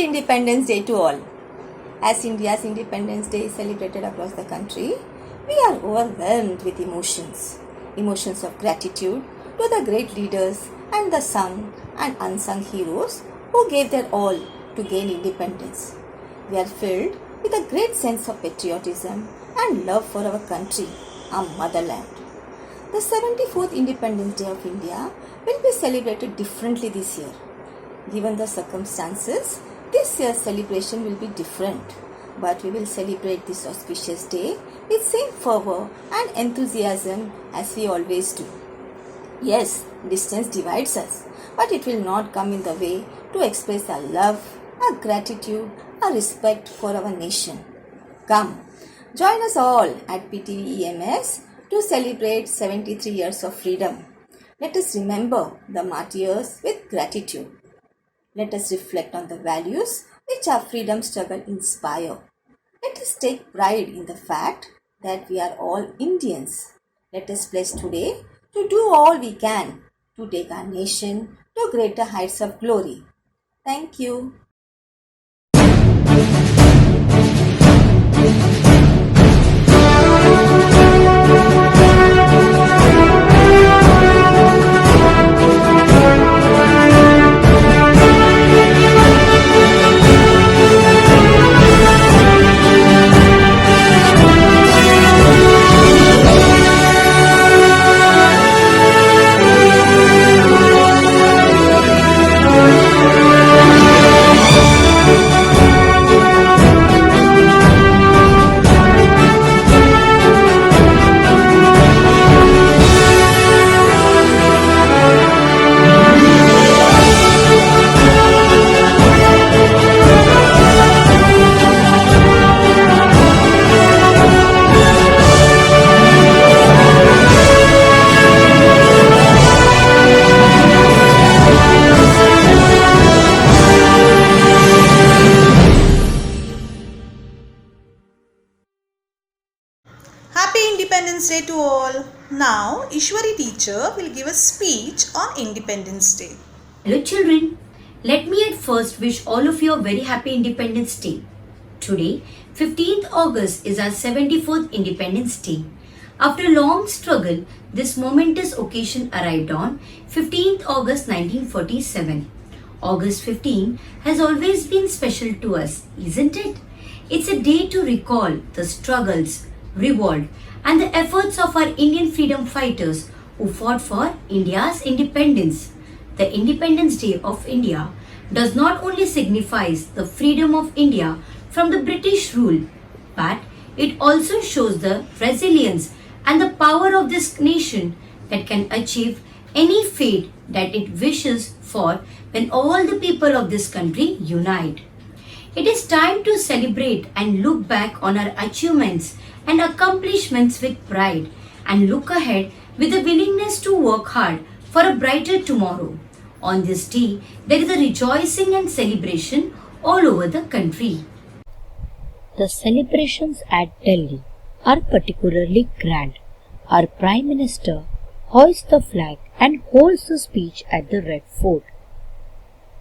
Happy Independence Day to all. As India's Independence Day is celebrated across the country, we are overwhelmed with emotions. Emotions of gratitude to the great leaders and the sung and unsung heroes who gave their all to gain independence. We are filled with a great sense of patriotism and love for our country, our motherland. The 74th Independence Day of India will be celebrated differently this year. Given the circumstances, this year's celebration will be different, but we will celebrate this auspicious day with same fervor and enthusiasm as we always do. Yes, distance divides us, but it will not come in the way to express our love, our gratitude, our respect for our nation. Come, join us all at PTV EMS to celebrate 73 years of freedom. Let us remember the martyrs with gratitude. Let us reflect on the values which our freedom struggle inspire. Let us take pride in the fact that we are all Indians. Let us pledge today to do all we can to take our nation to greater heights of glory. Thank you. Happy Independence Day to all. Now, Ishwari teacher will give a speech on Independence Day. Hello children, let me at first wish all of you a very happy Independence Day. Today, 15th August is our 74th Independence Day. After a long struggle, this momentous occasion arrived on 15th August 1947. August 15 has always been special to us, isn't it? It's a day to recall the struggles, revolt, and the efforts of our Indian freedom fighters who fought for India's independence. The Independence Day of India does not only signifies the freedom of India from the British rule, but it also shows the resilience and the power of this nation that can achieve any fate that it wishes for when all the people of this country unite. It is time to celebrate and look back on our achievements and accomplishments with pride and look ahead with a willingness to work hard for a brighter tomorrow. On this day, there is a rejoicing and celebration all over the country. The celebrations at Delhi are particularly grand. Our Prime Minister hoists the flag and holds a speech at the Red Fort.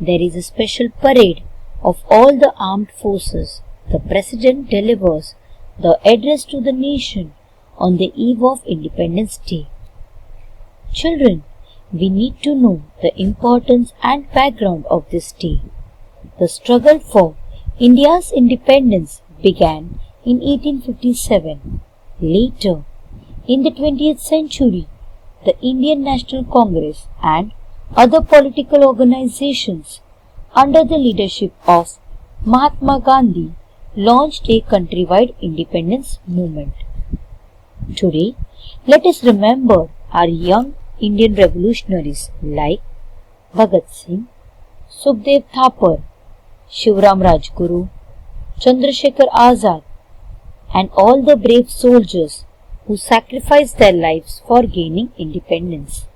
There is a special parade of all the armed forces. The President delivers the address to the nation on the eve of Independence Day. Children, we need to know the importance and background of this day. The struggle for India's independence began in 1857. Later, in the 20th century, the Indian National Congress and other political organizations under the leadership of Mahatma Gandhi launched a countrywide independence movement. Today, let us remember our young Indian revolutionaries like Bhagat Singh, Sukhdev Thapar, Shivram Rajguru, Chandrasekhar Azad, and all the brave soldiers who sacrificed their lives for gaining independence.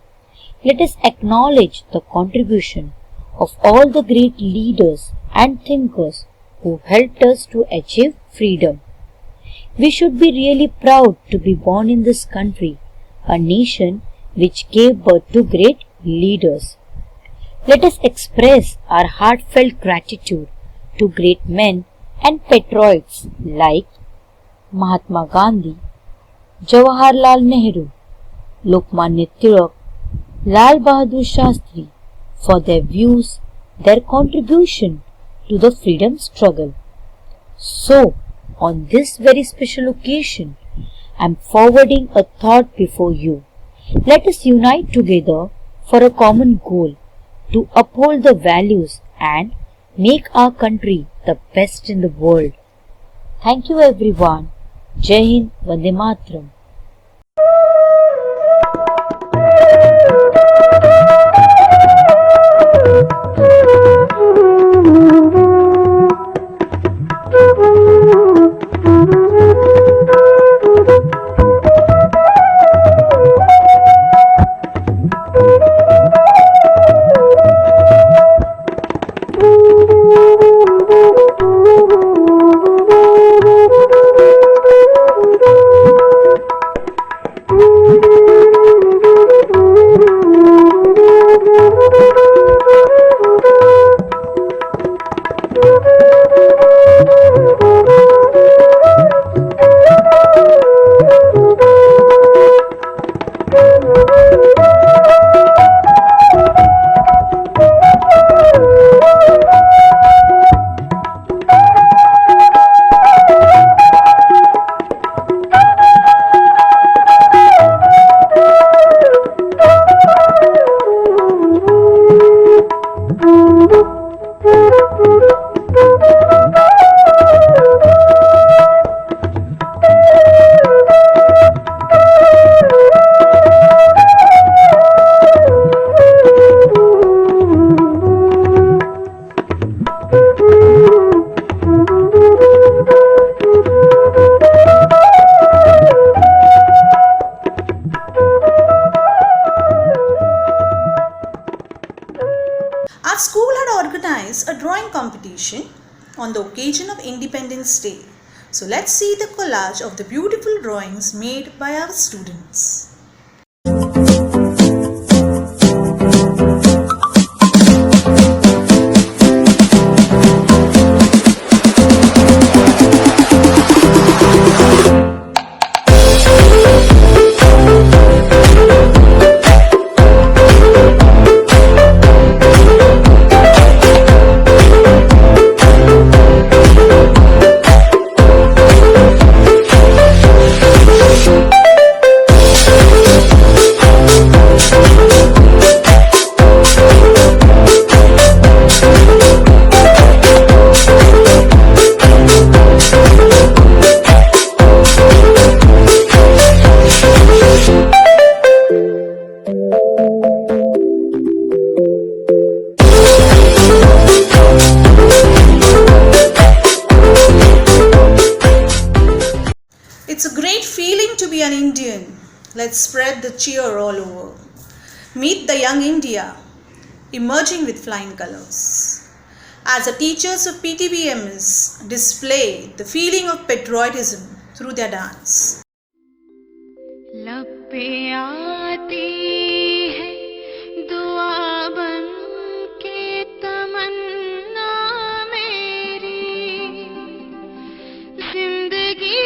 Let us acknowledge the contribution of all the great leaders and thinkers who helped us to achieve freedom. We should be really proud to be born in this country, a nation which gave birth to great leaders. Let us express our heartfelt gratitude to great men and patriots like Mahatma Gandhi, Jawaharlal Nehru, Lokmanya Tilak, Lal Bahadur Shastri for their views, their contribution to the freedom struggle. So, on this very special occasion, I am forwarding a thought before you. Let us unite together for a common goal to uphold the values and make our country the best in the world. Thank you everyone. Jai Hind, Vande Mataram. Our school had organized a drawing competition on the occasion of Independence Day. So let's see the collage of the beautiful drawings made by our students. It's a great feeling to be an Indian. Let's spread the cheer all over. Meet the young India, emerging with flying colors. As the teachers of PTBMS display the feeling of patriotism through their dance. लब पे आती है दुआ बन के तमन्ना मेरी, जिंदगी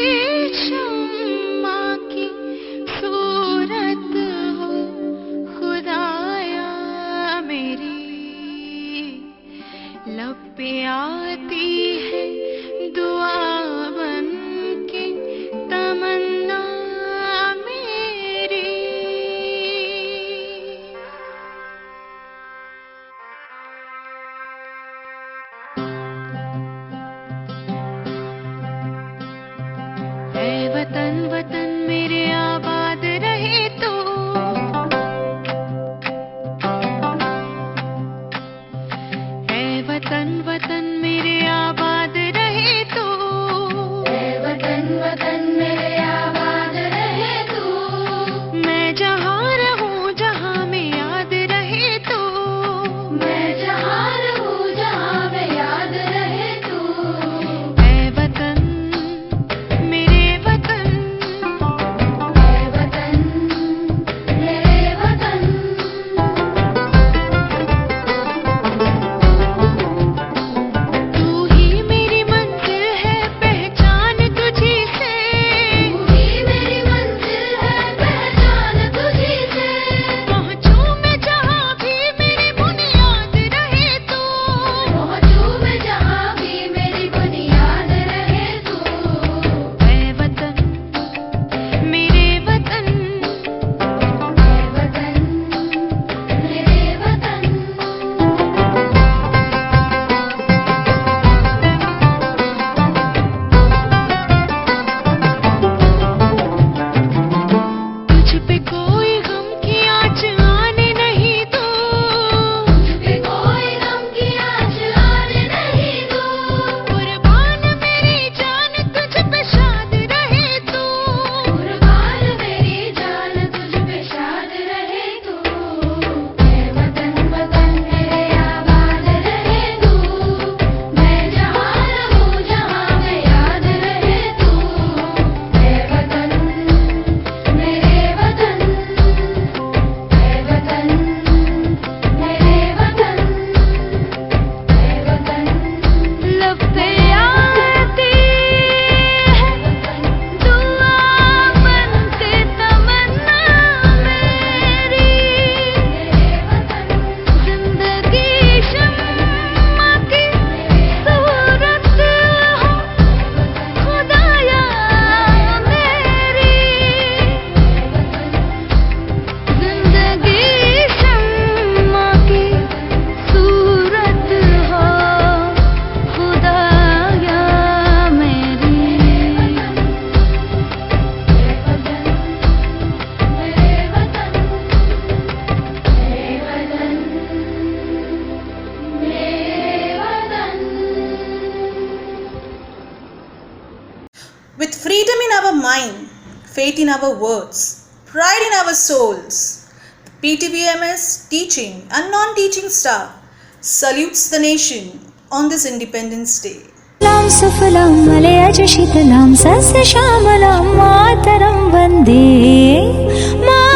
शम्मा की सूरत हो खुदाया मेरी। लब पे आती है दुआ बन के तमन्ना मेरी, faith in our words, pride in our souls. The PTVMS teaching and non-teaching staff salutes the nation on this Independence Day. लां सुफलां मलयज शीतलां सस्य श्यामलां मातरं वन्दे मातरम्।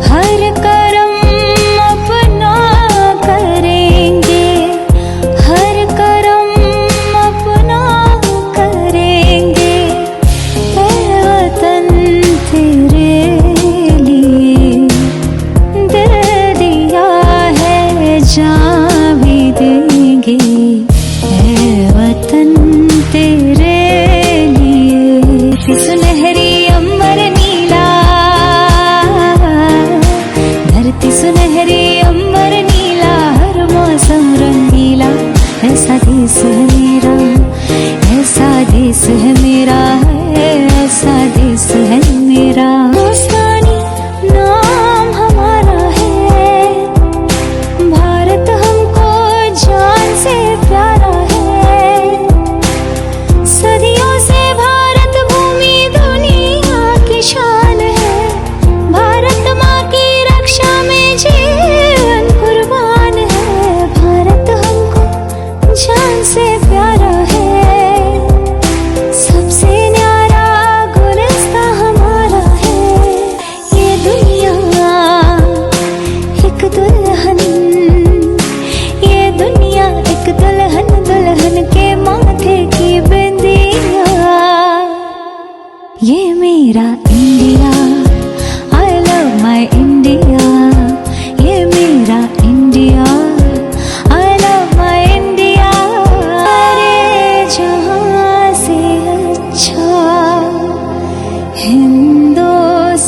हर करम अपना करेंगे, हर करम अपना करेंगे, ऐ वतन तेरे लिए दिल दिया है जान भी देंगे, ऐ वतन तेरे लिए। सुनहरी अमर नीला, धरती सुनहरी अमर नीला, हर मौसम रंगीला। ऐसा देश है मेरा, ऐसा देश है मेरा, ऐसा देश है मेरा। हिंदुस्तानी नाम हमारा है, भारत हमको जान से प्यारा है। सदियों से भारत भूमि दुनिया की शान है, भारत माँ की रक्षा में जीवन कुर्बान है। भारत हमको जान से प्यारा है, सबसे न्यारा गुलिस्तां हमारा है। ये दुनिया एक दुल्हन, ये दुनिया एक दुल्हन, दुल्हन के माथे की बिंदिया। ये मेरा India, I love my India. ये मेरा India, I love my India. अरे जहाँ से अच्छा हिंदुस्तान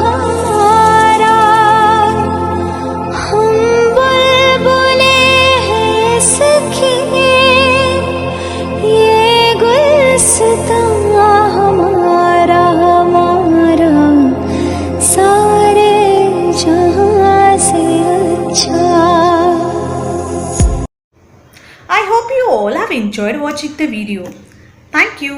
हमारा, हम बुलबुले हैं सखी, ये गुलसितां हमारा, हमारा सारे जहाँ से अच्छा। I hope you all have enjoyed watching the video. Thank you.